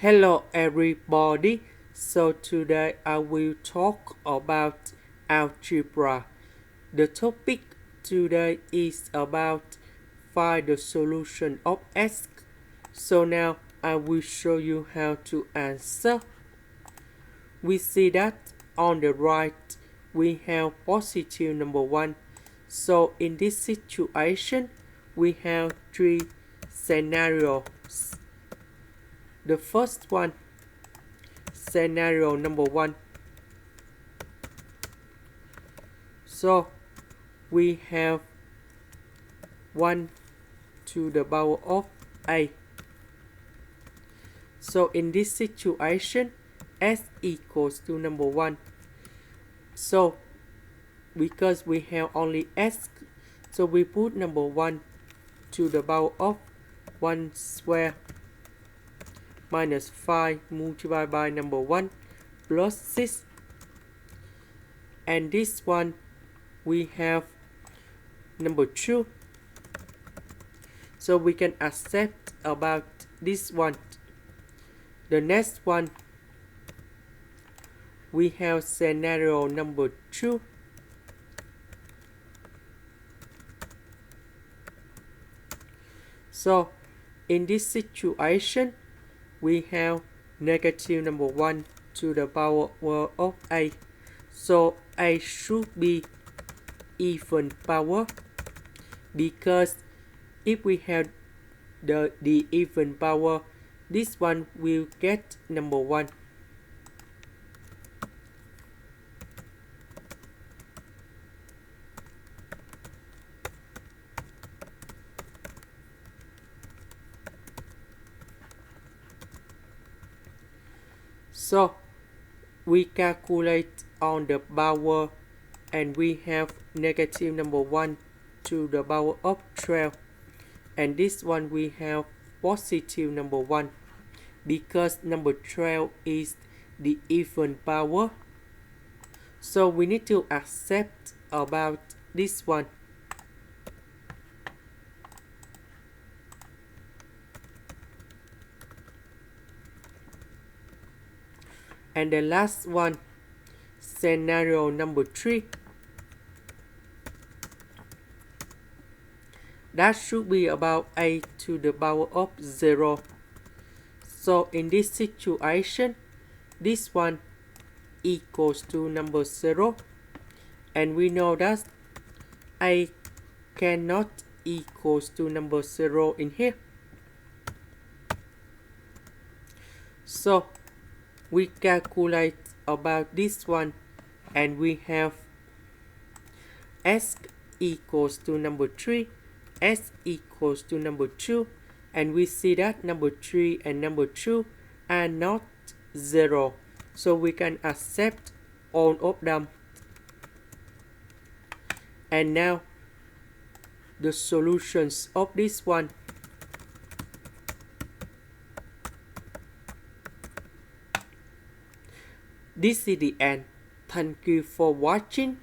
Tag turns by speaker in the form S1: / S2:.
S1: Hello everybody. So today I will talk about algebra. The topic today is about find the solution of x. So now I will show you how to answer. We see that on the right we have positive number 1. So in this situation we have three scenarios. The first one, scenario number 1. So we have 1 to the power of a. So in this situation, s equals to number 1. So because we have only s, so we put number 1 to the power of 1 square minus 5 multiplied by number 1 plus 6. And this one we have number 2. So we can accept about this one. The next one we have scenario number 2. So in this situation we have negative number 1 to the power of a. So a should be even power, because if we have the even power, this one will get number 1. So we calculate on the power and we have negative number 1 to the power of 12. And this one we have positive number 1, because number 12 is the even power. So we need to accept about this one. And the last one, scenario number 3. That should be about a to the power of 0. So in this situation, this one equals to number 0. And we know that a cannot equals to number 0 in here. So we calculate about this one and we have s equals to number 3, s equals to number 2, and we see that number 3 and number 2 are not 0. So we can accept all of them. And now the solutions of this one. This is the end. Thank you for watching.